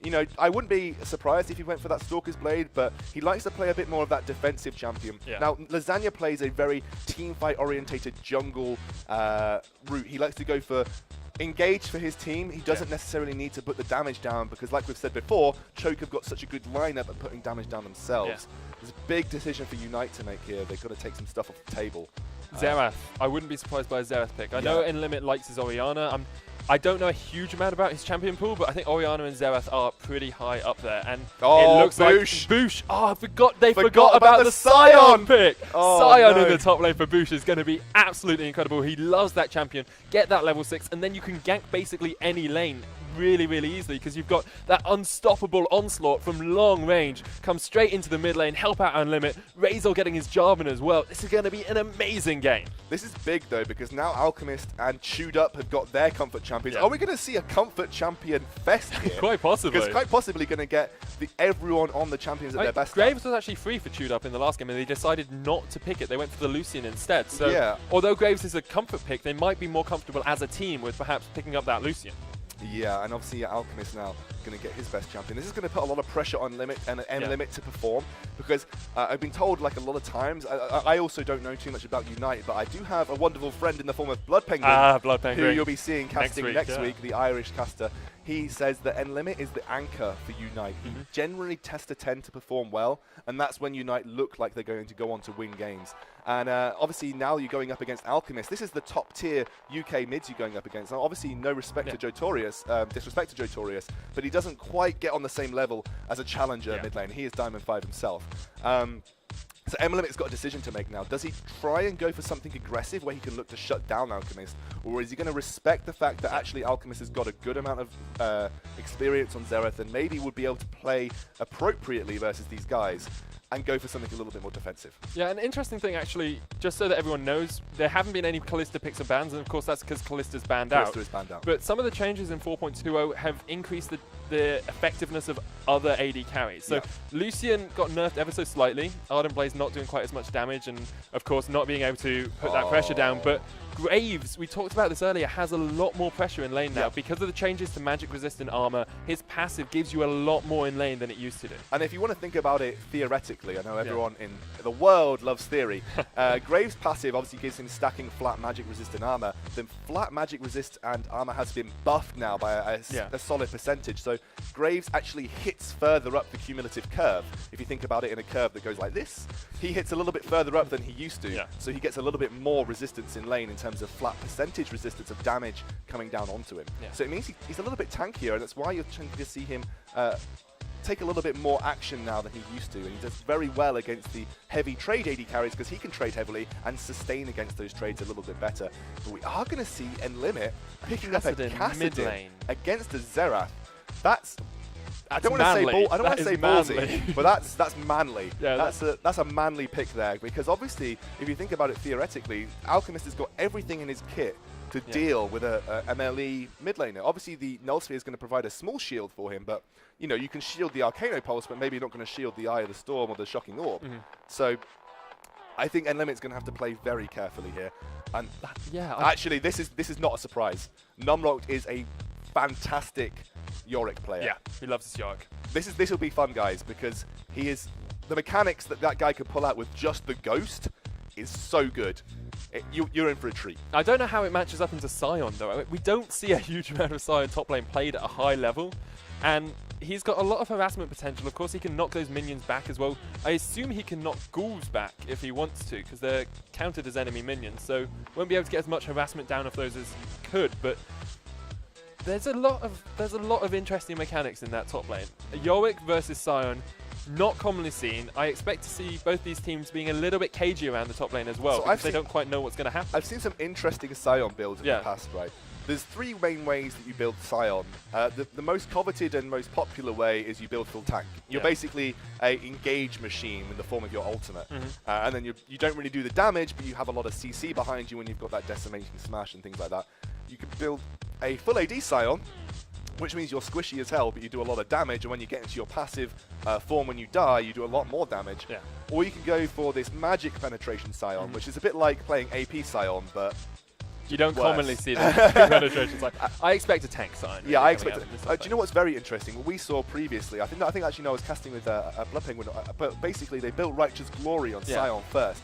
you know, I wouldn't be surprised if he went for that Stalker's Blade, but he likes to play a bit more of that defensive champion. Yeah. Now, Lasagna plays a very team-fight-orientated jungle route. He likes to go for engage for his team. He doesn't necessarily need to put the damage down because, like we've said before, Choke have got such a good lineup at putting damage down themselves. Yeah. There's a big decision for UNiTE to make here. They've got to take some stuff off the table. Xerath. I wouldn't be surprised by a Xerath pick. I know UNLIMIT likes his Orianna. I don't know a huge amount about his champion pool, but I think Orianna and Xerath are pretty high up there. And it looks Boosh. like Boosh. Oh, I forgot. They forgot about the Sion pick. Sion in the top lane for Boosh is going to be absolutely incredible. He loves that champion. Get that level 6, and then you can gank basically any lane really, really easily because you've got that unstoppable onslaught from long range. Come straight into the mid lane, help out UNLIMIT. Razor getting his Jarvan as well. This is going to be an amazing game. This is big though because now Alchemist and Chewed Up have got their comfort champions. Yeah. Are we going to see a comfort champion fest here? Quite possibly. Because quite possibly going to get everyone on the champions at their best. Graves was actually free for Chewed Up in the last game and they decided not to pick it. They went for the Lucian instead. So yeah. Although Graves is a comfort pick, they might be more comfortable as a team with perhaps picking up that Lucian. Yeah, and obviously Alchemist now going to get his best champion. This is going to put a lot of pressure on Limit and UNLIMIT to perform because I've been told like a lot of times, I also don't know too much about UNiTE, but I do have a wonderful friend in the form of Blood Penguin, Blood Penguin. who you'll be seeing casting next yeah. week, the Irish caster. He says that UNLIMIT is the anchor for UNiTE. He generally tends to tend to perform well, and that's when UNiTE look like they're going to go on to win games. And obviously now you're going up against Alchemist. This is the top tier UK mids you're going up against. Now obviously no respect to Jotorius, disrespect to Jotorius, but he doesn't quite get on the same level as a challenger mid lane. He is Diamond 5 himself. So UNLIMIT's got a decision to make now. Does he try and go for something aggressive where he can look to shut down Alchemist? Or is he going to respect the fact that actually Alchemist has got a good amount of experience on Xerath and maybe would be able to play appropriately versus these guys and go for something a little bit more defensive? Yeah, an interesting thing actually, just so that everyone knows, there haven't been any Kalista picks or bans, and of course that's because Kalista's banned out. Kalista is banned out. But some of the changes in 4.20 have increased the effectiveness of other AD carries. So Lucian got nerfed ever so slightly. Ardent Blaze not doing quite as much damage and of course not being able to put that pressure down. But Graves, we talked about this earlier, has a lot more pressure in lane now. Because of the changes to magic resistant armor, his passive gives you a lot more in lane than it used to do. And if you want to think about it theoretically, I know everyone in the world loves theory. Graves' passive obviously gives him stacking flat magic resistant armor. Then flat magic resist and armor has been buffed now by a solid percentage. So Graves actually hits further up the cumulative curve. If you think about it in a curve that goes like this, he hits a little bit further up than he used to. So he gets a little bit more resistance in lane in terms of flat percentage resistance of damage coming down onto him. So it means he's a little bit tankier, and that's why you're trying to see him take a little bit more action now than he used to, and he does very well against the heavy trade AD carries because he can trade heavily and sustain against those trades a little bit better. But we are going to see UNLIMIT picking up a Kassadin against a Xerath. I don't want to say ballsy, but that's manly. That's a manly pick there, because obviously if you think about it theoretically, Alchemist has got everything in his kit to deal with a MLE mid laner. Obviously the Null Sphere is going to provide a small shield for him, but you know, you can shield the Arcano Pulse, but maybe you're not going to shield the Eye of the Storm or the Shocking Orb. So I think UNLIMIT's going to have to play very carefully here. And actually this is not a surprise. Numrock is a fantastic Yorick player. Yeah, he loves his Yorick. This will be fun, guys, because he is the mechanics that guy could pull out with just the Ghost is so good. You're in for a treat. I don't know how it matches up into Sion though. I mean, we don't see a huge amount of Sion top lane played at a high level, and he's got a lot of harassment potential. Of course, he can knock those minions back as well. I assume he can knock ghouls back if he wants to, because they're counted as enemy minions, so won't be able to get as much harassment down of those as he could. But there's a lot of interesting mechanics in that top lane. Yorick versus Sion, not commonly seen. I expect to see both these teams being a little bit cagey around the top lane as well, because they don't quite know what's going to happen. I've seen some interesting Sion builds in the past, right? There's three main ways that you build Sion. The most coveted and most popular way is you build full tank. You're basically a engage machine in the form of your ultimate. And then you don't really do the damage, but you have a lot of CC behind you when you've got that decimation smash and things like that. You can build a full AD Sion, which means you're squishy as hell, but you do a lot of damage, and when you get into your passive form when you die, you do a lot more damage. Or you can go for this magic penetration Sion, which is a bit like playing AP Sion, but You don't worse. commonly see that penetrations. Like, I expect a tank sign. Yeah, really I expect it. do Do you know what's very interesting? What we saw previously, I think actually I was casting with Blood Penguin, but basically they built Righteous Glory on Scion first.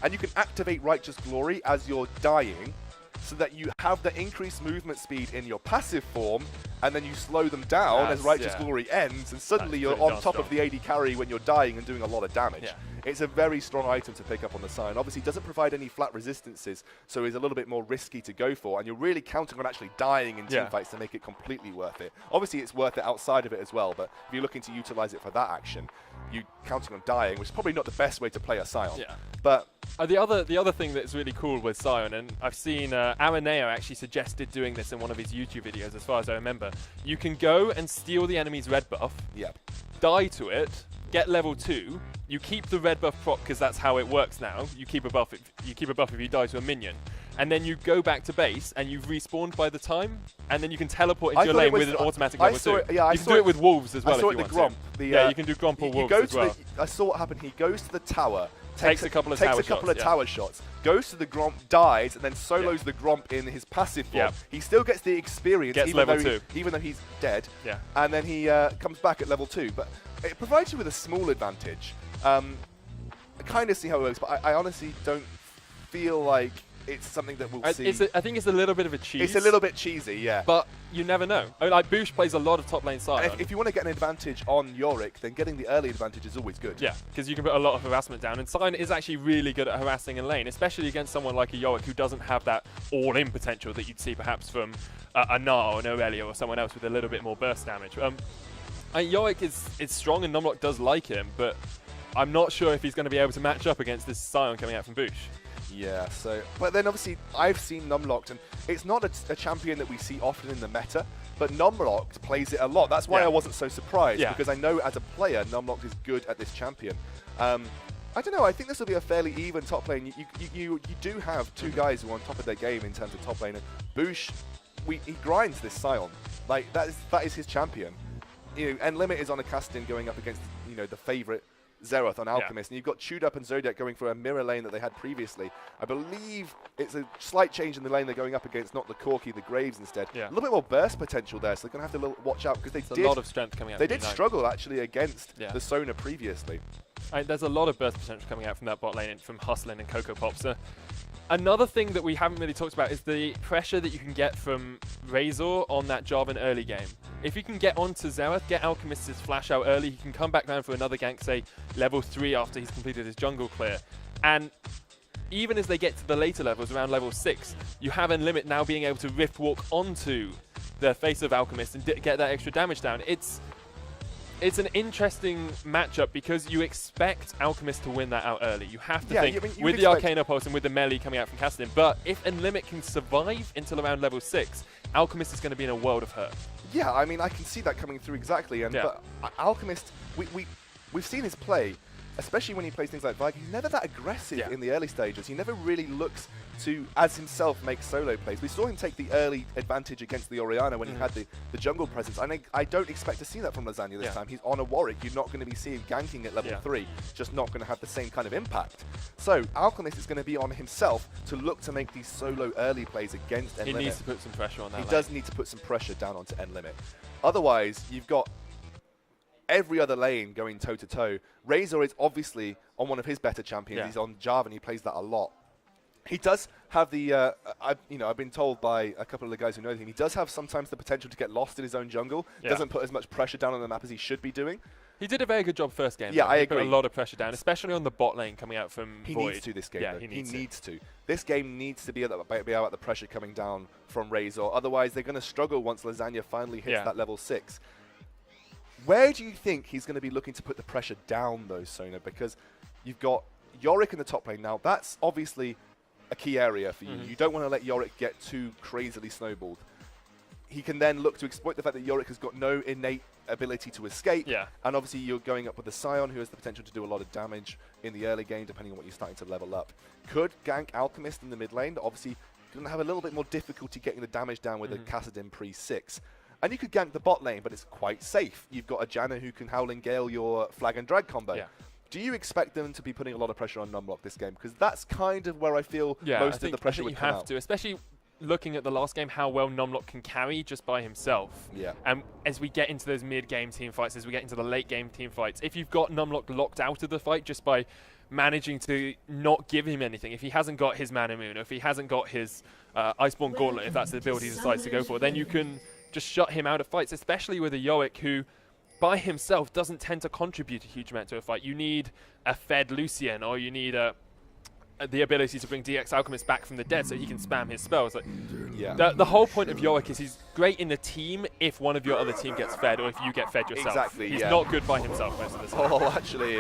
And you can activate Righteous Glory as you're dying, so that you have the increased movement speed in your passive form, and then you slow them down as Righteous Glory ends, and suddenly you're on top of the AD carry when you're dying and doing a lot of damage. Yeah. It's a very strong item to pick up on the Scion. Obviously, it doesn't provide any flat resistances, so it's a little bit more risky to go for, and you're really counting on actually dying in teamfights to make it completely worth it. Obviously, it's worth it outside of it as well, but if you're looking to utilize it for that action, you're counting on dying, which is probably not the best way to play a Scion. Yeah. But the other thing that's really cool with Scion, and I've seen Araneo actually suggested doing this in one of his YouTube videos, as far as I remember. You can go and steal the enemy's red buff, die to it, get level 2. You keep the red buff proc because that's how it works now. You keep a buff if you die to a minion, and then you go back to base and you've respawned by the time, and then you can teleport into your lane with an automatic level 2. You can do it with wolves as well. I saw if it you want to. Yeah, you can do Gromp or wolves as well. I saw what happened. He goes to the tower. Takes a couple of tower shots, goes to the Gromp, dies, and then solos the Gromp in his passive form. He still gets the experience, even though he's dead. And then he comes back at level 2. But it provides you with a small advantage. I kind of see how it works, but I honestly don't feel like it's something that we'll see. I think it's a little bit of a cheese. It's a little bit cheesy, yeah. But you never know. I mean, like, Boosh plays a lot of top lane Scion. If you want to get an advantage on Yorick, then getting the early advantage is always good. Yeah, because you can put a lot of harassment down. And Scion is actually really good at harassing in lane, especially against someone like a Yorick who doesn't have that all-in potential that you'd see perhaps from a Gnar or an Aurelia or someone else with a little bit more burst damage. Yorick is strong and Numlock does like him, but I'm not sure if he's going to be able to match up against this Scion coming out from Boosh. Yeah, but then obviously I've seen Numlocked, and it's not a champion that we see often in the meta, but Numlocked plays it a lot. That's why I wasn't so surprised, because I know as a player, Numlocked is good at this champion. I don't know, I think this will be a fairly even top lane. You do have two guys who are on top of their game in terms of top lane, and Boosh, he grinds this Scion. Like, that is his champion. You know, and Limit is on a Castin going up against, you know, the favourite Xerath on Alchemist, and you've got Chewed Up and Zodiac going for a mirror lane that they had previously. I believe it's a slight change in the lane they're going up against, not the Corki, the Graves instead. A little bit more burst potential there, so they're going to have to watch out, because they did a lot of strength coming out. They did struggle actually against the Sona previously. There's a lot of burst potential coming out from that bot lane, from Hustlin and Coco Pops. Another thing that we haven't really talked about is the pressure that you can get from Razor on that Jarvan early game. If you can get onto Xerath, get Alchemist's flash out early, he can come back down for another gank, say level 3 after he's completed his jungle clear. And even as they get to the later levels, around level 6, you have Unlimit now being able to rift walk onto the face of Alchemist and get that extra damage down. It's an interesting matchup because you expect Alchemist to win that out early. You have to think with the Arcana Pulse and with the melee coming out from Castin. But if Unlimit can survive until around level 6, Alchemist is going to be in a world of hurt. Yeah, I mean, I can see that coming through exactly. And but Alchemist, we've seen his play, especially when he plays things like Viking. He's never that aggressive in the early stages. He never really looks to, as himself, make solo plays. We saw him take the early advantage against the Orianna when he had the jungle presence. I don't expect to see that from Lasagna this time. He's on a Warwick. You're not going to be seeing ganking at level 3. Just not going to have the same kind of impact. So Alchemist is going to be on himself to look to make these solo early plays against N-Limit. He needs to put some pressure on that. He does need to put some pressure down onto N-Limit. Otherwise, you've got every other lane going toe-to-toe. Razor is obviously on one of his better champions. He's on Jarvan. He plays that a lot. He does have the, I've been told by a couple of the guys who know him, he does have sometimes the potential to get lost in his own jungle. Doesn't put as much pressure down on the map as he should be doing. He did a very good job first game. Yeah, I agree. He put a lot of pressure down, especially on the bot lane coming out from He Void. needs to this game. Yeah, he needs to. This game needs to be about the pressure coming down from Razor. Otherwise, they're going to struggle once Lasagna finally hits that level 6. Where do you think he's going to be looking to put the pressure down, though, Sona? Because you've got Yorick in the top lane now. That's obviously a key area for you. You don't want to let Yorick get too crazily snowballed. He can then look to exploit the fact that Yorick has got no innate ability to escape. And obviously you're going up with the Scion, who has the potential to do a lot of damage in the early game, depending on what you're starting to level up. Could gank Alchemist in the mid lane, but obviously going to have a little bit more difficulty getting the damage down with a Kassadin pre-6. And you could gank the bot lane, but it's quite safe. You've got a Janna who can Howling Gale your Flag and Drag combo. Do you expect them to be putting a lot of pressure on Numlock this game? Because that's kind of where I feel most of the pressure would come out. You have to, especially looking at the last game, how well Numlock can carry just by himself. Yeah. And as we get into those mid-game team fights, as we get into the late-game team fights, if you've got Numlock locked out of the fight just by managing to not give him anything, if he hasn't got his Mana Moon, or if he hasn't got his Iceborne Gauntlet, if that's the build he decides to go for, then you can just shut him out of fights, especially with a Yorick who, by himself, doesn't tend to contribute a huge amount to a fight. You need a fed Lucian, or you need the ability to bring DX Alchemist back from the dead so he can spam his spells. Like, the whole point of Yorick is he's great in the team if one of your other team gets fed, or if you get fed yourself. Exactly, he's not good by himself most of the time. Oh, actually,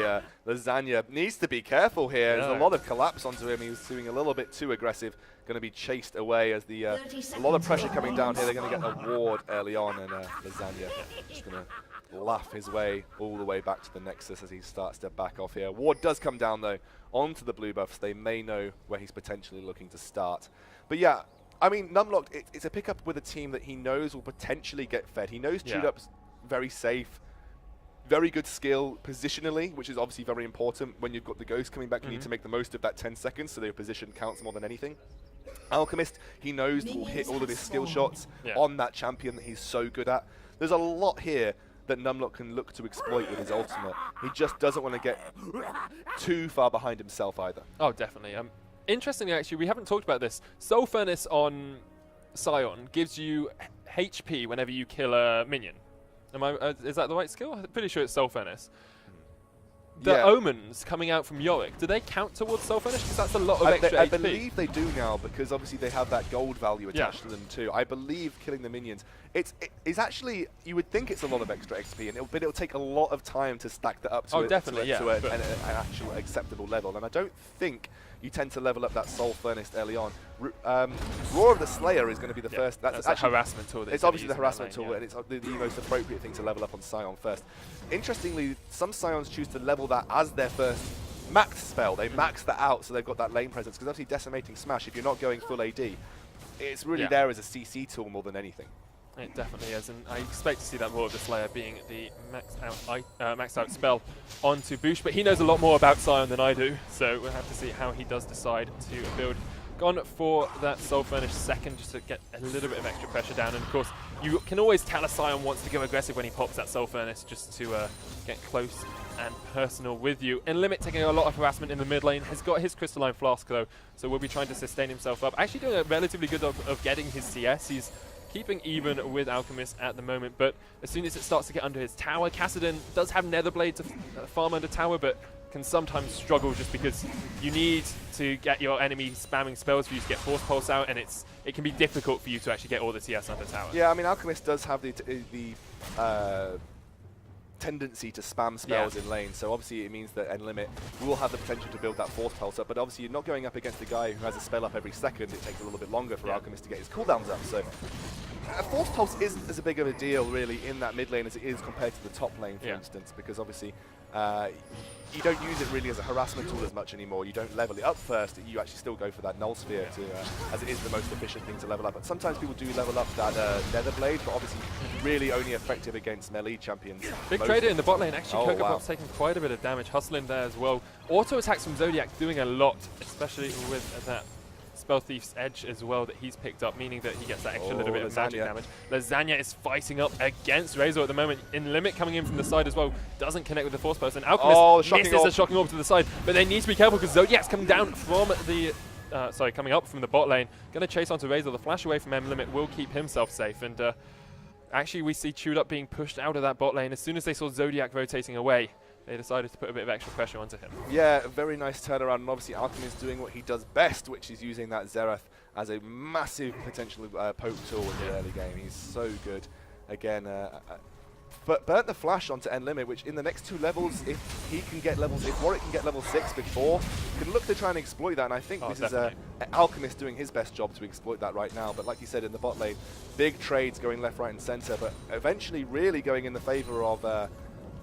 Lasagna needs to be careful here. There's a lot of collapse onto him. He was doing a little bit too aggressive. Going to be chased away as a lot of pressure coming down here. They're going to get a ward early on, and Lasagna just going to laugh his way all the way back to the Nexus as he starts to back off here. Ward does come down, though, onto the blue buffs. They may know where he's potentially looking to start. But yeah, I mean, Numlock, it's a pickup with a team that he knows will potentially get fed. He knows Chewdup's very safe, very good skill positionally, which is obviously very important. When you've got the Ghost coming back, you need to make the most of that 10 seconds, so their position counts more than anything. Alchemist, he knows will hit all of his skill shots on that champion that he's so good at. There's a lot here that Numlock can look to exploit with his ultimate. He just doesn't want to get too far behind himself either. Oh, definitely. Interestingly, actually, we haven't talked about this. Soul Furnace on Scion gives you HP whenever you kill a minion. Is that the right skill? I'm pretty sure it's Soul Furnace. The omens coming out from Yorick, do they count towards Soul Furnace? Because that's a lot of extra I HP. believe they do now, because obviously they have that gold value attached to them too. I believe killing the minions, it's actually, you would think it's a lot of extra XP, but it'll take a lot of time to stack that up to, an actual acceptable level. And I don't think you tend to level up that Soul Furnace early on. Roar of the Slayer is going to be the first. That's actually a harassment tool. It's obviously the harassment tool, and it's the most appropriate thing to level up on Scion first. Interestingly, some Scions choose to level that as their first max spell. They max that out, so they've got that lane presence. Because obviously, Decimating Smash, if you're not going full AD, it's really there as a CC tool more than anything. It definitely is, and I expect to see that Roar of the Slayer being the maxed out spell onto Boosh, but he knows a lot more about Scion than I do, so we'll have to see how he does decide to build. Gone for that Soul Furnace second just to get a little bit of extra pressure down, and of course you can always tell a Scion wants to go aggressive when he pops that Soul Furnace just to get close and personal with you. UNiTE taking a lot of harassment in the mid lane, has got his Crystalline Flask though, so will be trying to sustain himself up. Actually doing a relatively good job of getting his CS. He's keeping even with Alchemist at the moment, but as soon as it starts to get under his tower, Kassadin does have Netherblade to farm under tower, but can sometimes struggle just because you need to get your enemy spamming spells for you to get Force Pulse out, and it can be difficult for you to actually get all the TS under tower. Yeah, I mean, Alchemist does have the tendency to spam spells in lane, so obviously it means that UNiTE will have the potential to build that Force Pulse up, but obviously you're not going up against a guy who has a spell up every second. It takes a little bit longer for Alchemist to get his cooldowns up, so Force Pulse isn't as big of a deal really in that mid lane as it is compared to the top lane, for instance, because obviously you don't use it really as a harassment tool as much anymore. You don't level it up first. You actually still go for that Null Sphere as it is the most efficient thing to level up. But sometimes people do level up that Netherblade, but obviously really only effective against melee champions. Big trader in the bot lane. Actually, Kokopop's taking quite a bit of damage. Hustling there as well. Auto attacks from Zodiac doing a lot, especially with that Spell Thief's Edge as well that he's picked up, meaning that he gets that extra little bit of magic damage. Lasagna is fighting up against Razor at the moment. UNiTE coming in from the side as well. Doesn't connect with the Force Pulse. And Alchemist misses a shocking orb to the side. But they need to be careful because Zodiac's coming down from the... coming up from the bot lane. Going to chase onto Razor. The flash away from UNiTE will keep himself safe. And actually, we see Chewed Up being pushed out of that bot lane. As soon as they saw Zodiac rotating away, they decided to put a bit of extra pressure onto him. Yeah, very nice turnaround, and obviously Alchemist doing what he does best, which is using that Xerath as a massive potential poke tool in the early game. He's so good. Again, but burnt the flash onto UNiTE, which in the next 2 levels, if he can get if Warwick can get level 6 before, can look to try and exploit that, and I think this is Alchemist doing his best job to exploit that right now. But like you said, in the bot lane, big trades going left, right, and center, but eventually really going in the favor of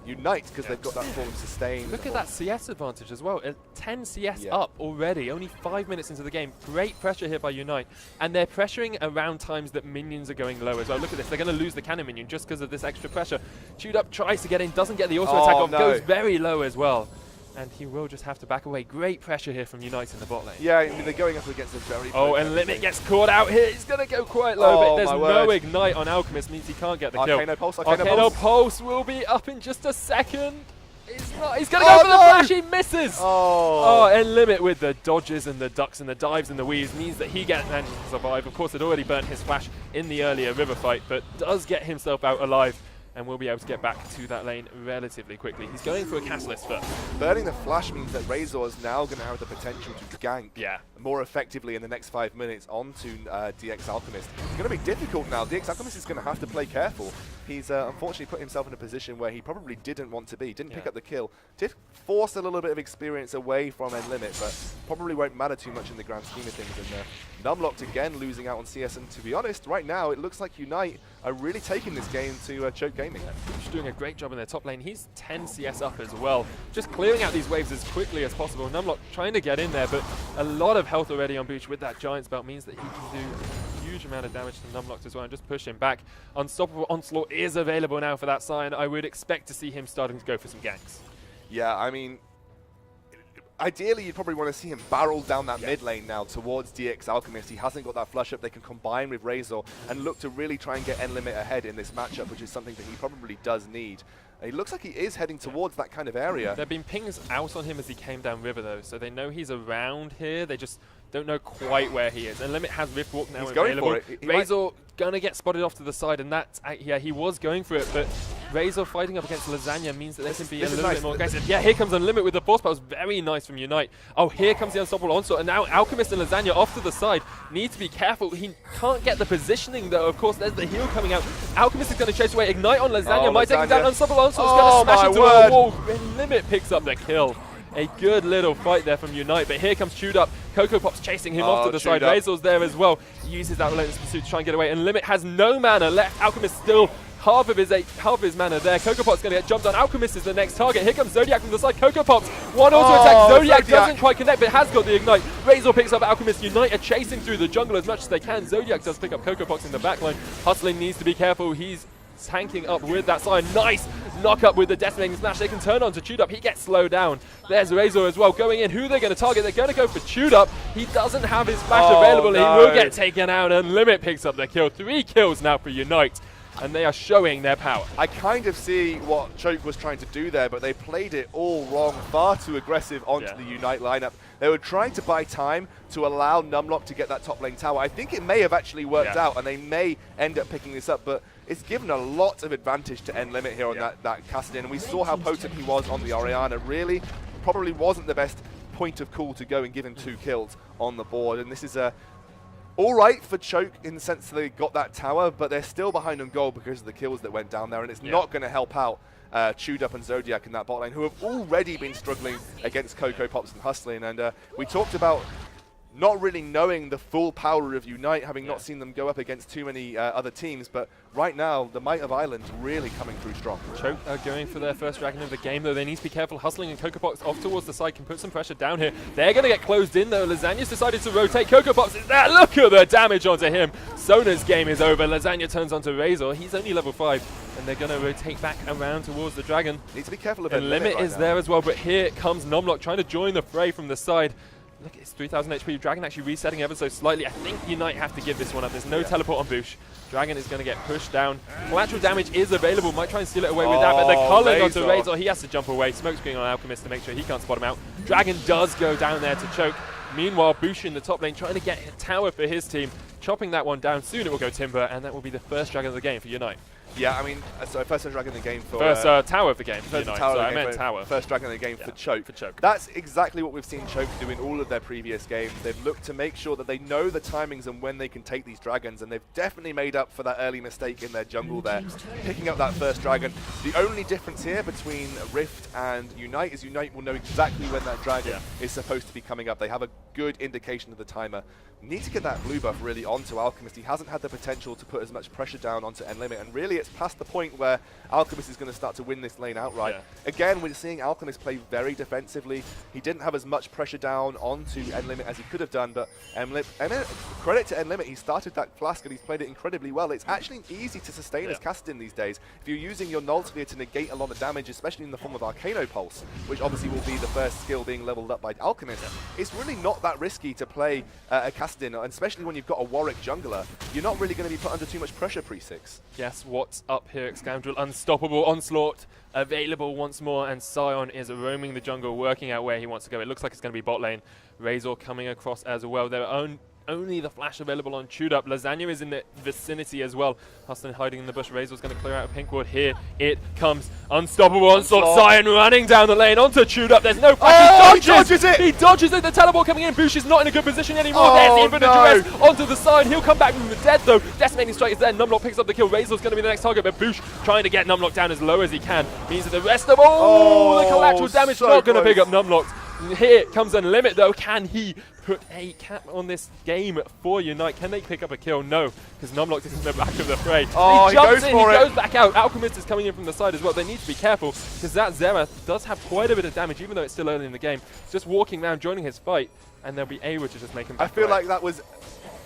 UNiTE, because they've got that form of sustain. Look at that CS advantage as well. 10 CS up already, only 5 minutes into the game. Great pressure here by UNiTE. And they're pressuring around times that minions are going low as well. Look at this, they're going to lose the cannon minion just because of this extra pressure. Chewed Up tries to get in, doesn't get the auto attack off, goes very low as well. and he will just have to back away. Great pressure here from UNiTE in the bot lane. Yeah, I mean, they're going up against a very... Oh, and Limit gets caught out here. He's going to go quite low, but there's no Ignite on Alchemist, means he can't get the kill. Arcano Pulse will be up in just a second. He's not. He's going to go for the flash. He misses. Oh, and Limit with the dodges and the ducks and the dives and the weaves means that he manages to survive. Of course, it already burnt his flash in the earlier river fight, but does get himself out alive and will be able to get back to that lane relatively quickly. He's going for a Catalyst first. Burning the flash means that Razor is now going to have the potential to gank more effectively in the next 5 minutes onto DX Alchemist. It's going to be difficult now. DX Alchemist is going to have to play careful. He's unfortunately put himself in a position where he probably didn't want to be. Didn't pick up the kill. Did force a little bit of experience away from Limit, but probably won't matter too much in the grand scheme of things. And Numlocked again losing out on CS. And to be honest, right now it looks like UNiTE are really taking this game to Choke Gaming. Just doing a great job in their top lane. He's 10 CS up as well. Just clearing out these waves as quickly as possible. Numlock trying to get in there, but a lot of health already on Booch with that Giant's Belt means that he can do a huge amount of damage to Numlocked as well and just push him back. Unstoppable Onslaught is available now for that Sion. I would expect to see him starting to go for some ganks. Yeah, I mean, ideally, you'd probably want to see him barrel down that mid lane now towards DX Alchemist. He hasn't got that flush up. They can combine with Razor and look to really try and get Limit ahead in this matchup, which is something that he probably does need. It looks like he is heading towards that kind of area. There have been pings out on him as he came down river, though, so they know he's around here. They just don't know quite where he is. And Limit has Riftwalk now available. Razor going to get spotted off to the side, and that's, yeah, he was going for it, but Razor fighting up against Lasagna means that there can be a little bit more aggressive. Yeah, here comes Unlimit with the force powers. Very nice from UNiTE. Oh, here comes the Unstoppable Onslaught, and now Alchemist and Lasagna off to the side. Need to be careful. He can't get the positioning, though. Of course, there's the heal coming out. Alchemist is going to chase away. Ignite on Lasagna. Might take him down. Unstoppable Onslaught is going to smash into a wall. And Limit picks up the kill. A good little fight there from UNiTE, but here comes Chewed Up. Coco Pop's chasing him off to the side. Razor's there as well. He uses that relentless pursuit to try and get away, and Limit has no mana left. Alchemist still half of his mana there. Coco Pop's going to get jumped on. Alchemist is the next target. Here comes Zodiac from the side. Coco Pop's one auto attack. Zodiac doesn't quite connect, but has got the Ignite. Razor picks up Alchemist. UNiTE are chasing through the jungle as much as they can. Zodiac does pick up Coco Pop's in the backline. Hustling needs to be careful. He's tanking up with that side. Nice knock up with the Decimating Smash. They can turn on to Chewed Up. He gets slowed down. There's Razor as well going in. Who they're going to target? They're going to go for Chewed Up. He doesn't have his flash available. No. He will get taken out, and Limit picks up the kill. 3 kills now for UNiTE, and they are showing their power. I kind of see what Choke was trying to do there, but they played it all wrong. Far too aggressive onto the UNiTE lineup. They were trying to buy time to allow Numlock to get that top lane tower. I think it may have actually worked out, and they may end up picking this up, but it's given a lot of advantage to Limit here on that Kassadin, and we saw how potent he was on the Orianna. Really, probably wasn't the best point of call to go and give him 2 kills on the board, and this is all right for Choke in the sense that they got that tower, but they're still behind on gold because of the kills that went down there, and it's not going to help out Chewed Up and Zodiac in that bot lane, who have already been struggling against Coco Pops and Hustling. And we talked about not really knowing the full power of UNiTE, having not seen them go up against too many other teams, but right now the might of Ireland really coming through strong. Choke are going for their first dragon of the game, though. They need to be careful. Hustling and Coco Pops off towards the side can put some pressure down here. They're going to get closed in, though. Lasagna's decided to rotate. Coco Pops is there. Look at the damage onto him. Sona's game is over. Lasagna turns onto Razor. He's only level 5, and they're going to rotate back around towards the dragon. Need to be careful of it. And Limit is there as well, but here comes Numlock trying to join the fray from the side. Look, it's 3,000 HP. Dragon actually resetting ever so slightly. I think UNiTE have to give this one up. There's no teleport on Boosh. Dragon is going to get pushed down. Collateral damage is available. Might try and steal it away with that, but the culling onto Razor. He has to jump away. Smoke screen on Alchemist to make sure he can't spot him out. Dragon does go down there to choke. Meanwhile, Boosh in the top lane trying to get a tower for his team. Chopping that one down. Soon it will go Timber, and that will be the first dragon of the game for UNiTE. Yeah, I mean, so first dragon in the game for... First tower of the game for UNiTE, so I meant tower. First dragon in the game for Choke. For Choke. That's exactly what we've seen Choke do in all of their previous games. They've looked to make sure that they know the timings and when they can take these dragons, and they've definitely made up for that early mistake in their jungle there, picking up that first dragon. The only difference here between Rift and UNiTE is UNiTE will know exactly when that dragon is supposed to be coming up. They have a good indication of the timer. Need to get that blue buff really onto Alchemist. He hasn't had the potential to put as much pressure down onto Limit, and really it's past the point where Alchemist is going to start to win this lane outright. Yeah. Again, we're seeing Alchemist play very defensively. He didn't have as much pressure down onto NLimit as he could have done, but credit to NLimit, he started that Flask and he's played it incredibly well. It's actually easy to sustain as Kassadin these days. If you're using your Null Sphere to negate a lot of damage, especially in the form of Arcano Pulse, which obviously will be the first skill being leveled up by Alchemist, it's really not that risky to play a Kassadin, and especially when you've got a Warwick jungler. You're not really going to be put under too much pressure pre-6. Yes, what's up here, Scoundrel? Unstoppable Onslaught available once more, and Sion is roaming the jungle, working out where he wants to go. It looks like it's going to be bot lane. Razor coming across as well. There are only the flash available on Chewed-Up. Lasagna is in the vicinity as well. Huston hiding in the bush. Razor's going to clear out a pink ward. Here it comes. Unstoppable Onslaught. Sion running down the lane onto Chewed-Up. There's no flash. He dodges it! He dodges it. The teleport coming in. Bush is not in a good position anymore. Oh, There's Infinite no. Duress onto the side. He'll come back from the dead though. Decimating Strike is there. Numlock picks up the kill. Razor's going to be the next target, but Bush trying to get Numlock down as low as he can. Means that the rest of the collateral damage so not going to close. pick up Numlock. Here comes UNLIMIT though. Can he put a cap on this game for UNiTE? Can they pick up a kill? No, because Numlock is in the back of the fray. Oh, he jumps in, he for it. goes back out. Alchemist is coming in from the side as well. They need to be careful because that Xerath does have quite a bit of damage, even though it's still early in the game. Just walking around, joining his fight, and they'll be able to just make him back I feel away. like that was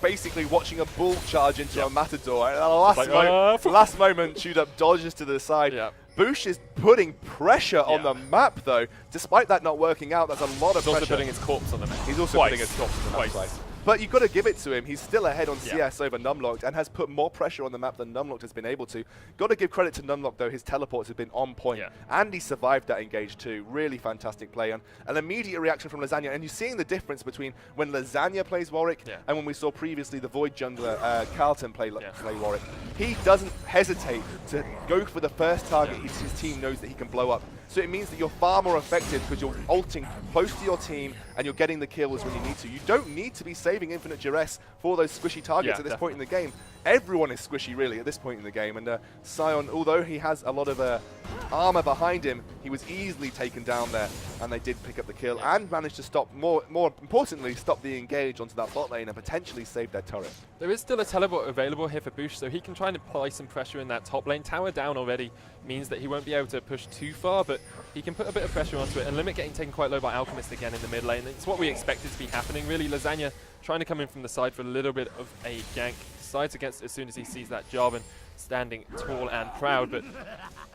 basically watching a bull charge into a Matador. And last moment, Chewed-Up dodges to the side. Yeah. Bush is putting pressure on the map, though. Despite that not working out, that's a lot of He's pressure. also putting his corpse on the map. He's also putting his corpse on the map twice. But you've got to give it to him. He's still ahead on CS over Numlocked and has put more pressure on the map than Numlocked has been able to. Got to give credit to Numlocked, though. His teleports have been on point. And he survived that engage, too. Really fantastic play. And an immediate reaction from Lasagna. And you're seeing the difference between when Lasagna plays Warwick and when we saw previously the Void jungler, Carlton, play Warwick. He doesn't hesitate to go for the first target his team knows that he can blow up. So it means that you're far more effective because you're ulting close to your team and you're getting the kills when you need to. You don't need to be saving Infinite Duress for those squishy targets at this point in the game. Everyone is squishy, really, at this point in the game. And Sion, although he has a lot of armor behind him, he was easily taken down there. And they did pick up the kill and managed to stop, more importantly, stop the engage onto that bot lane and potentially save their turret. There is still a teleport available here for Bush, so he can try and apply some pressure in that top lane. Tower down already means that he won't be able to push too far, but he can put a bit of pressure onto it. And Limit getting taken quite low by Alchemist again in the mid lane. It's what we expected to be happening, really. Lasagna trying to come in from the side for a little bit of a gank. Decides against it as soon as he sees that Jarvan standing tall and proud. But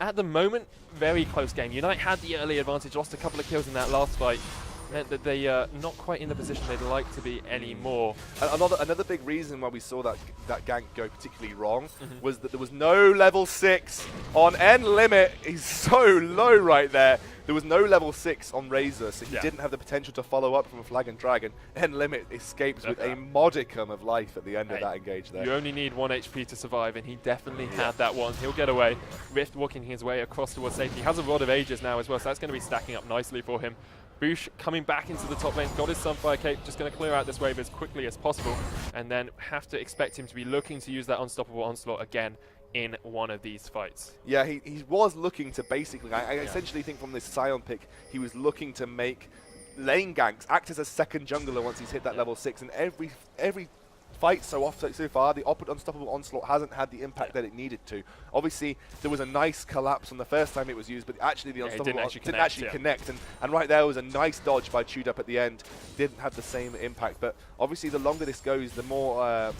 at the moment, very close game. UNiTE had the early advantage, lost a couple of kills in that last fight. Meant that they not quite in the position they'd like to be anymore. Another big reason why we saw that gank go particularly wrong was that there was no level 6 on NLimit. He's so low right there. There was no level 6 on Razor, so he didn't have the potential to follow up from a Flag and Dragon. NLimit escapes with a modicum of life at the end of that engage there. You only need 1 HP to survive, and he definitely had that one. He'll get away. Rift walking his way across towards safety. He has a Rod of Ages now as well, so that's going to be stacking up nicely for him. Bush coming back into the top lane, got his Sunfire Cape, just going to clear out this wave as quickly as possible, and then have to expect him to be looking to use that Unstoppable Onslaught again in one of these fights. Yeah, he was looking to basically, I essentially think from this Sion pick, he was looking to make lane ganks, act as a second jungler once he's hit that level 6, and every fight so far, the Unstoppable Onslaught hasn't had the impact that it needed to. Obviously, there was a nice collapse on the first time it was used, but actually the Unstoppable didn't actually connect. And right there was a nice dodge by Chewed-Up at the end. Didn't have the same impact, but obviously the longer this goes, the more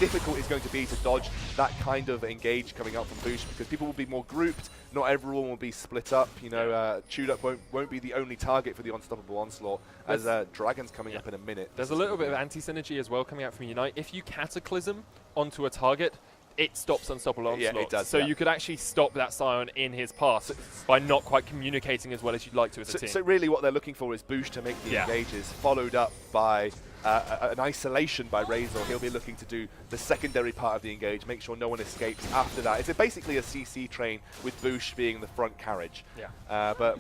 difficult it's going to be to dodge that kind of engage coming out from Bush, because people will be more grouped. Not everyone will be split up. You know, Chewed-Up won't be the only target for the Unstoppable Onslaught, as Dragon's coming up in a minute. There's a little bit of anti-synergy as well coming out from UNiTE. If you Cataclysm onto a target, it stops Unstoppable Onslaught. Yeah, it does. So you could actually stop that Sion in his path by not quite communicating as well as you'd like to as a team. So really what they're looking for is Bush to make the engages, followed up by an isolation by Razor. He'll be looking to do the secondary part of the engage, make sure no one escapes after that. It's basically a CC train with Bush being the front carriage. But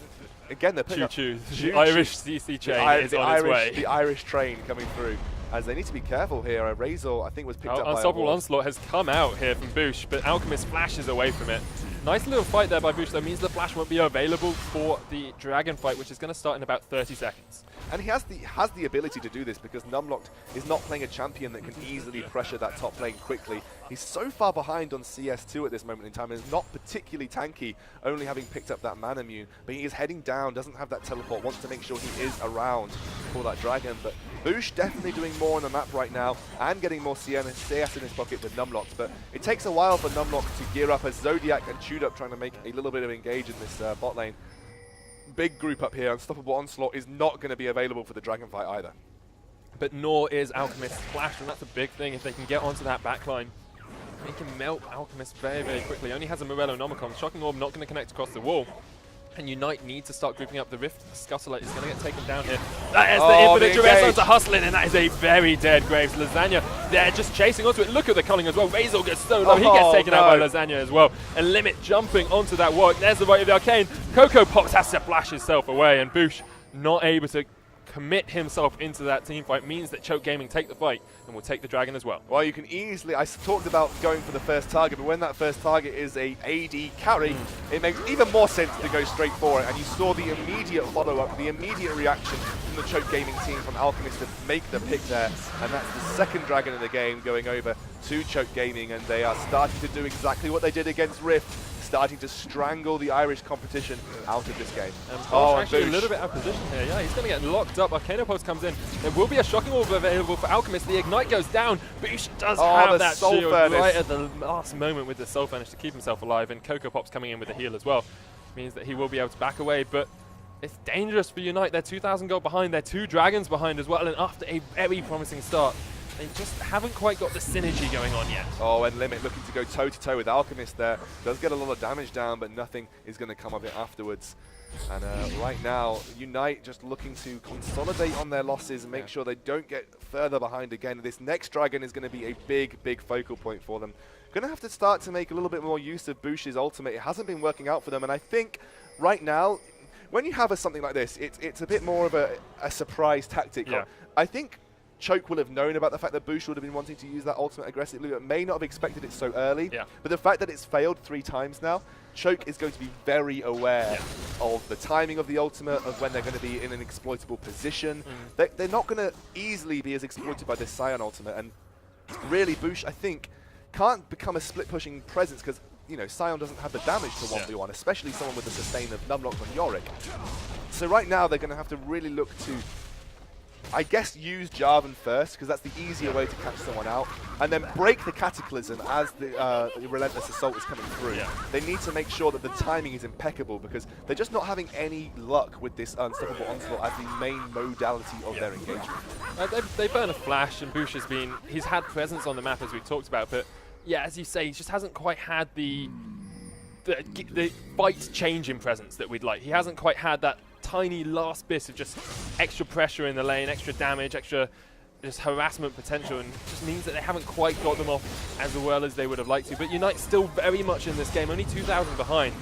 again, they're putting the Irish CC train is on its way. The Irish train coming through. As they need to be careful here. Razor, I think, was picked up by Unstoppable Onslaught has come out here from Bush, but Alchemist flashes away from it. Nice little fight there by Bush, though, means the flash won't be available for the Dragon fight, which is going to start in about 30 seconds. And he has the ability to do this because Numlocked is not playing a champion that can easily pressure that top lane quickly. He's so far behind on CS2 at this moment in time and is not particularly tanky, only having picked up that mana immune. But he is heading down, doesn't have that teleport, wants to make sure he is around for that dragon. But Boosh definitely doing more on the map right now and getting more CS in his pocket with Numlock. But it takes a while for Numlock to gear up as Zodiac and Chewed Up trying to make a little bit of engage in this bot lane. Big group up here. Unstoppable Onslaught is not going to be available for the dragon fight either. But nor is Alchemist Flash, and that's a big thing. If they can get onto that backline, they can melt Alchemist very, very quickly. Only has a Morello Nomicon. Shocking Orb not going to connect across the wall. And UNiTE need to start grouping up. The Rift Scuttler is going to get taken down here. That is the Infinite Duress onto Hustling, and that is a very dead Graves. Lasagna, they're just chasing onto it. Look at the culling as well. Razor gets so low. He gets taken out by Lasagna as well. And Limit jumping onto that warwick. There's the right of the Arcane. Coco Pops has to flash himself away, and Boosh not able to commit himself into that team fight means that Choke Gaming take the fight and will take the dragon as well. Well, you can easily, I talked about going for the first target, but when that first target is a AD carry, it makes even more sense to go straight for it. And you saw the immediate follow-up, the immediate reaction from the Choke Gaming team, from Alchemist to make the pick there. And that's the second dragon in the game going over to Choke Gaming, and they are starting to do exactly what they did against Rift, starting to strangle the Irish competition out of this game. Actually a little bit out of position here. Yeah, he's going to get locked up. Arcanopulse comes in. There will be a Shocking Orb available for Alchemist. The Ignite goes down. Boosh does have that shield right at the last moment with the Soul Furnace to keep himself alive. And Coco Pop's coming in with the heal as well. Means that he will be able to back away. But it's dangerous for UNiTE. They're 2,000 gold behind. They're 2 dragons behind as well. And after a very promising start, they just haven't quite got the synergy going on yet. Oh, and Limit looking to go toe-to-toe with Alchemist there. Does get a lot of damage down, but nothing is going to come of it afterwards. And right now, UNiTE just looking to consolidate on their losses and make sure they don't get further behind again. This next dragon is going to be a big, big focal point for them. Going to have to start to make a little bit more use of Boosh's ultimate. It hasn't been working out for them, and I think right now, when you have something like this, it's a bit more of a surprise tactic. Yeah. I think Choke will have known about the fact that Boosh would have been wanting to use that ultimate aggressively, but may not have expected it so early. Yeah. But the fact that it's failed 3 times now, Choke is going to be very aware of the timing of the ultimate, of when they're going to be in an exploitable position. They're not going to easily be as exploited by this Scion ultimate, and really Boosh, I think, can't become a split-pushing presence because, you know, Scion doesn't have the damage to 1v1, especially someone with the sustain of Numlock on Yorick. So right now they're going to have to really look to, I guess, use Jarvan first, because that's the easier way to catch someone out, and then break the Cataclysm as the Relentless Assault is coming through. They need to make sure that the timing is impeccable, because they're just not having any luck with this Unstoppable Onslaught as the main modality of their engagement. They burn a flash, and Boosh he's had presence on the map as we've talked about, but yeah, as you say, he just hasn't quite had the fight change in presence that we'd like. He hasn't quite had that tiny last bit of just extra pressure in the lane, extra damage, extra just harassment potential, and just means that they haven't quite got them off as well as they would have liked to. But UNiTE still very much in this game, only 2,000 behind.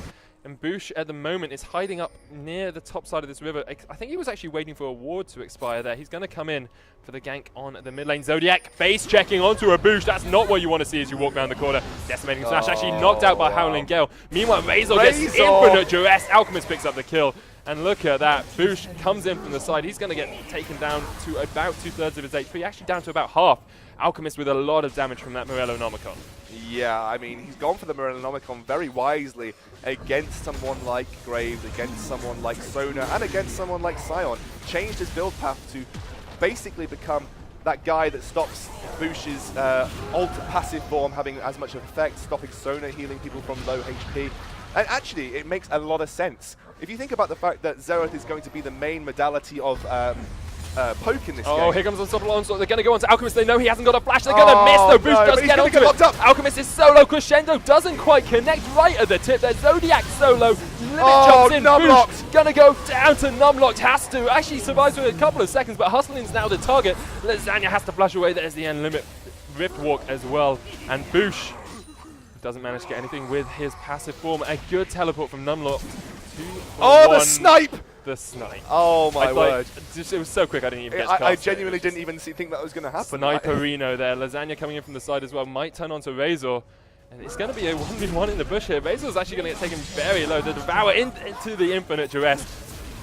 And Boosh at the moment is hiding up near the top side of this river. I think he was actually waiting for a ward to expire there. He's going to come in for the gank on the mid lane. Zodiac base checking onto a Boosh. That's not what you want to see as you walk around the corner. Decimating Slash actually knocked out by Howling Gale. Meanwhile, Razor gets Infinite Duress. Alchemist picks up the kill. And look at that. Boosh comes in from the side. He's going to get taken down to about 2/3 of his HP, actually down to about half. Alchemist with a lot of damage from that Morello Nomicon. Yeah, I mean, he's gone for the Morello Nomicon very wisely against someone like Graves, against someone like Sona, and against someone like Scion. Changed his build path to basically become that guy that stops Boosh's ult passive form having as much effect, stopping Sona, healing people from low HP. And actually, it makes a lot of sense. If you think about the fact that Xerath is going to be the main modality of poke in this game. Oh, here comes Unstoppable Onslaught. They're going to go on to Alchemist. They know he hasn't got a flash. They're going to miss, though. Boosh does get onto it. Alchemist is solo. Crescendo doesn't quite connect right at the tip. There's Zodiac solo. Limit jumps in. Boosh going to go down to Numlocked. Has to. Actually survives for a couple of seconds, but Hustling's now the target. Lasagna has to flash away. There's the end limit. Rift Walk as well. And Boosh doesn't manage to get anything with his passive form. A good teleport from Numlocked. The snipe! The snipe. Oh my word. It was so quick I didn't even get to I genuinely didn't even think that was going to happen. Sniperino there. Lasagna coming in from the side as well. Might turn onto Razor. And it's going to be a 1v1 in the bush here. Razor's actually going to get taken very low. The Devour into the Infinite Duress.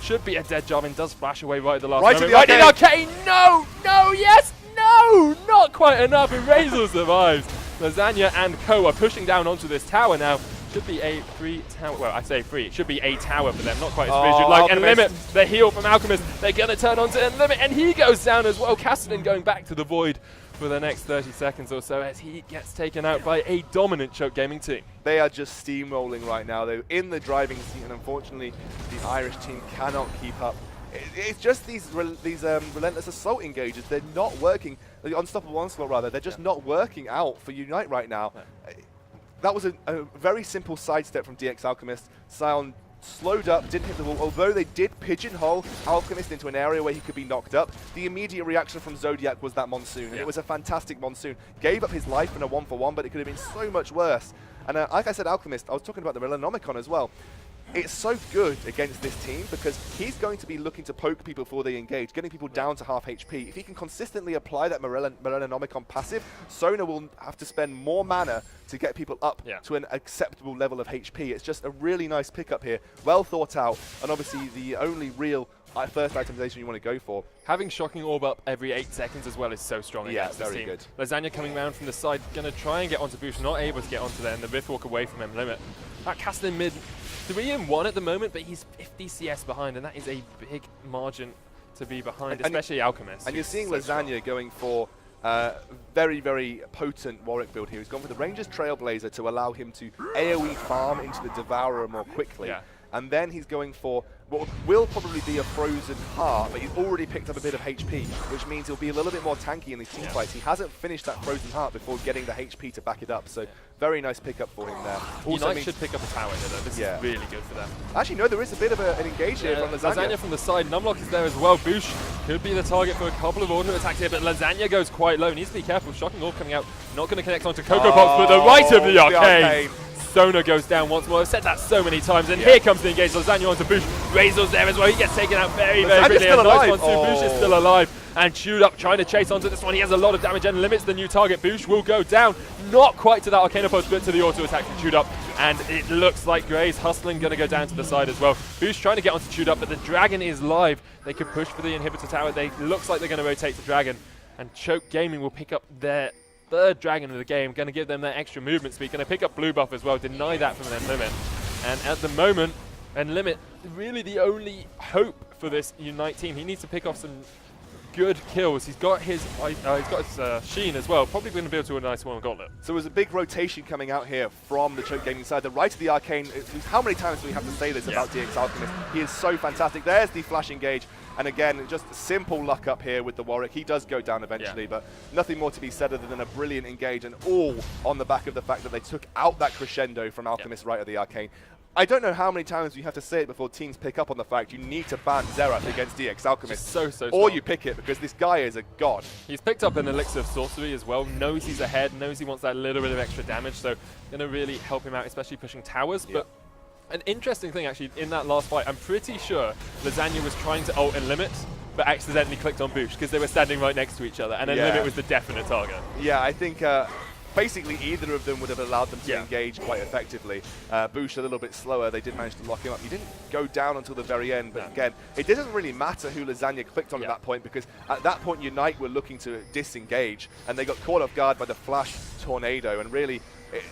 Should be a dead job and does flash away right at the last moment. Right in the Arcane! No! No! Yes! No! Not quite enough, and Razor survives. Lasagna and Co are pushing down onto this tower now. Should be a free tower. Well, I say free. It should be a tower for them. Not quite as free as you'd like. And Limit, the heal from Alchemist. They're going to turn onto Limit, and he goes down as well. Cassidy going back to the Void for the next 30 seconds or so as he gets taken out by a dominant Choke Gaming team. They are just steamrolling right now. They're in the driving seat, and unfortunately, the Irish team cannot keep up. It's just these relentless assault engages. They're not working. The unstoppable onslaught, rather. They're just not working out for UNiTE right now. That was a very simple sidestep from DX Alchemist. Sion slowed up, didn't hit the wall, although they did pigeonhole Alchemist into an area where he could be knocked up. The immediate reaction from Zodiac was that Monsoon, and it was a fantastic Monsoon. Gave up his life in a 1-for-1, but it could have been so much worse. And like I said, Alchemist, I was talking about the Melanomicon as well. It's so good against this team because he's going to be looking to poke people before they engage, getting people down to half HP. If he can consistently apply that Melanomicon passive, Sona will have to spend more mana to get people up to an acceptable level of HP. It's just a really nice pickup here, well thought out, and obviously the only real first itemization you want to go for. Having Shocking Orb up every 8 seconds as well is so strong against this team. Good. Lasagna coming around from the side, going to try and get onto Boosh, not able to get onto there, and the Rift walk away from him. Limit. That Castlin mid, 3-1 at the moment, but he's 50 CS behind, and that is a big margin to be behind, especially Alchemist. And you're seeing Lasagna going for very, very potent Warwick build here. He's gone for the Ranger's Trailblazer to allow him to AoE farm into the Devourer more quickly. And then he's going for what will probably be a Frozen Heart, but he's already picked up a bit of HP, which means he'll be a little bit more tanky in these team fights. He hasn't finished that Frozen Heart before getting the HP to back it up, so very nice pickup for him there. Also UNiTE should pick up a tower here though. This is really good for them. Actually, no, there is a bit of an engage here from Lasagna. Lasagna from the side. Numlock is there as well. Boosh could be the target for a couple of auto attacks here, but Lasagna goes quite low. Needs to be careful. Shocking Orb coming out. Not going to connect onto Cocoa Pops, but the right of the arcane. Sona goes down once more. I've said that so many times, and here comes the engage. Lasagna onto Boosh. Razor's there as well. He gets taken out very, very quickly. Nice one too. Boosh is still alive. And Chewed Up trying to chase onto this one. He has a lot of damage and limits the new target. Boosh will go down. Not quite to that Arcana Post, but to the auto attack from Chewed Up. And it looks like Gray's hustling going to go down to the side as well. Boosh trying to get onto Chewed Up, but the Dragon is live. They could push for the inhibitor tower. Looks like they're going to rotate the Dragon. And Choke Gaming will pick up their third Dragon of the game, going to give them that extra movement speed, going to pick up blue buff as well, deny that from their Limit. And at the moment, Limit, really the only hope for this UNiTE team. He needs to pick off some good kills. He's got his Sheen as well, probably going to be able to a nice one gauntlet. So there's a big rotation coming out here from the Choke Gaming side. The right of the arcane, how many times do we have to say this about DX Alchemist? He is so fantastic. There's the flash engage. And again, just simple luck up here with the Warwick. He does go down eventually, but nothing more to be said other than a brilliant engage, and all on the back of the fact that they took out that crescendo from Alchemist right at the arcane. I don't know how many times we have to say it before teams pick up on the fact you need to ban Xerath against DX Alchemist. So or you pick it, because this guy is a god. He's picked up an Elixir of Sorcery as well, knows he's ahead, knows he wants that little bit of extra damage, so going to really help him out, especially pushing towers. But an interesting thing actually in that last fight, I'm pretty sure Lasagna was trying to ult and Limit, but accidentally clicked on Boosh because they were standing right next to each other, and then Limit was the definite target. Yeah, I think basically either of them would have allowed them to engage quite effectively. Boosh a little bit slower, they did manage to lock him up. He didn't go down until the very end, but again, it doesn't really matter who Lasagna clicked on at that point, because at that point UNiTE were looking to disengage, and they got caught off guard by the Flash Tornado, and really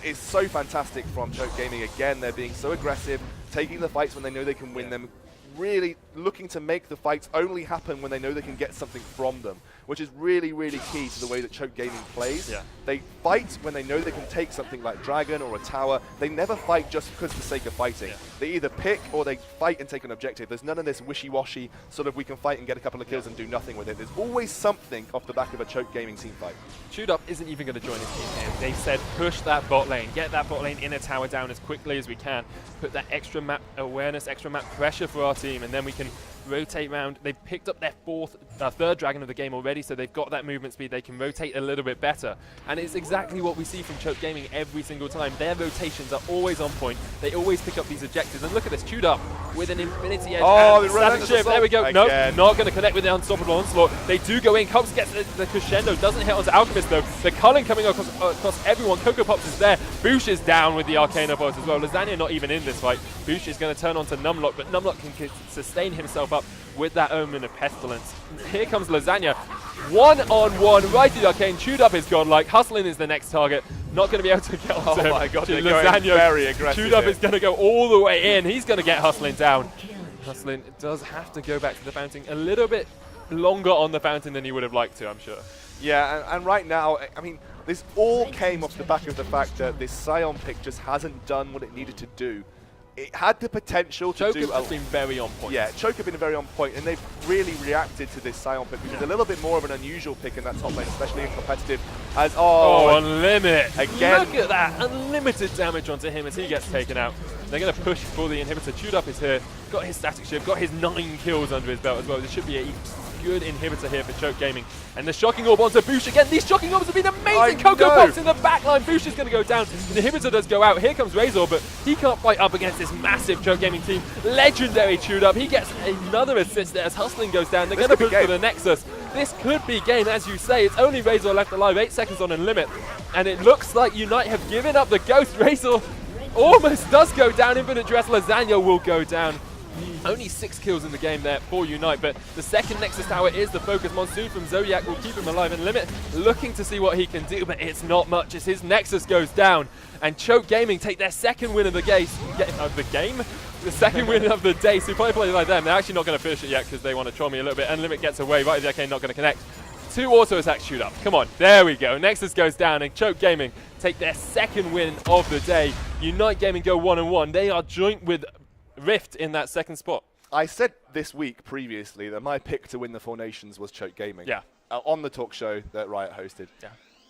it's so fantastic from Choke Gaming. Again, they're being so aggressive, taking the fights when they know they can win them, really looking to make the fights only happen when they know they can get something from them, which is really, really key to the way that Choke Gaming plays. They fight when they know they can take something like Dragon or a tower. They never fight just because for the sake of fighting. They either pick or they fight and take an objective. There's none of this wishy-washy sort of we can fight and get a couple of kills and do nothing with it. There's always something off the back of a Choke Gaming team fight. Chewed Up isn't even going to join his team here. They said push that bot lane, get that bot lane in a tower down as quickly as we can, put that extra map awareness, extra map pressure for our team, and then we can rotate round. They've picked up their third Dragon of the game already, so they've got that movement speed. They can rotate a little bit better. And it's exactly what we see from Choke Gaming every single time. Their rotations are always on point. They always pick up these objectives. And look at this, Chewed Up with an Infinity Edge. Oh, Static Shift. There we go. No, not going to connect with the Unstoppable Onslaught. They do go in. Cubs gets the crescendo. Doesn't hit onto Alchemist, though. The culling coming across everyone. Cocoa Pops is there. Boosh is down with the Arcana Boss as well. Lasagna not even in this fight. Boosh is going to turn onto Numlock, but Numlock can sustain himself up with that Omen of Pestilence. Here comes Lasagna. 1-on-1 right to the arcane. Chewed Up is gone. Like Hustling is the next target. Not going to be able to get onto him. Oh my god, they're Lasagna. going very aggressive. Chewed Up here. is going to go all the way in. He's going to get Hustling down. Hustling does have to go back to the fountain a little bit longer on the fountain than he would have liked to, I'm sure. Yeah, and right now, I mean, this all came off the back of the fact that this Scion pick just hasn't done what it needed to do. It had the potential to do. Choker's been very on point. Yeah, Choke have been very on point, and they've really reacted to this Scion pick, which is a little bit more of an unusual pick in that top lane, especially in competitive. As Unlimit again. Look at that, unlimited damage onto him as he gets taken out. They're going to push for the inhibitor. Chewed Up is here, got his static shift, got his 9 kills under his belt as well. This should be a good inhibitor here for Choke Gaming. And the shocking orb onto Boosh again. These shocking orbs have been amazing. Coco Pops in the backline. Boosh is going to go down. The inhibitor does go out. Here comes Razor, but he can't fight up against this massive Choke Gaming team. Legendary Chewed Up. He gets another assist there as Hustling goes down. They're going to push for the Nexus. This could be game, as you say. It's only Razor left alive. 8 seconds on Unlimit. And it looks like UNiTE have given up the ghost. Razor almost does go down. Infinite Dress Lasagna will go down. Only 6 kills in the game there for UNiTE, but the second Nexus Tower is the focus. Monsoon from Zodiac will keep him alive, and Limit looking to see what he can do, but it's not much as his Nexus goes down. And Choke Gaming take their second win of the game. The second win of the day. So if I play like them, they're actually not going to finish it yet because they want to troll me a little bit, and Limit gets away. Right, the arcane not going to connect. 2 auto attacks Chewed Up. Come on, there we go. Nexus goes down, and Choke Gaming take their second win of the day. UNiTE Gaming go 1-1. They are joint with Rift in that second spot. I said this week previously that my pick to win the 4 Nations was Choke Gaming. Yeah. On the talk show that Riot hosted. Yeah.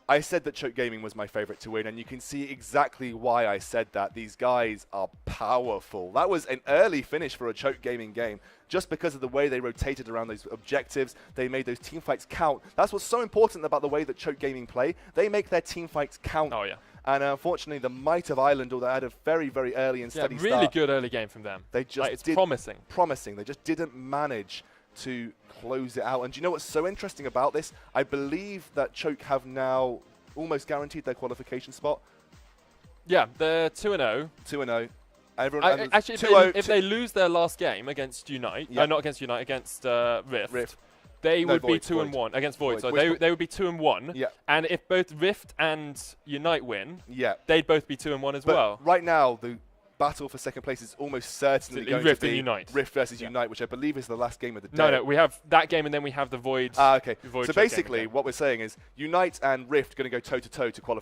I said that Choke Gaming was my favorite to win, and you can see exactly why I said that. These guys are powerful. That was an early finish for a Choke Gaming game, just because of the way they rotated around those objectives. They made those team fights count. That's what's so important about the way that Choke Gaming play. They make their team fights count. Oh, yeah. And unfortunately, the Might of Ireland, although they had a very, very early and steady really start, good early game from them. They just it's promising. Promising. They just didn't manage to close it out. And do you know what's so interesting about this? I believe that Choke have now almost guaranteed their qualification spot. Yeah, they're 2-0. 2-0. Actually, if they lose their last game against UNiTE, not against UNiTE, against Rift. They would be 2-1 against Void. So they would be 2-1. Yeah. And if both Rift and UNiTE win, they'd both be 2-1 as but well. Right now, the battle for second place is almost certainly going Rift to be and UNiTE. Rift versus UNiTE, which I believe is the last game of the day. No, we have that game and then we have the Void. Okay. Void so basically, what we're saying is UNiTE and Rift going to go toe-to-toe to qualify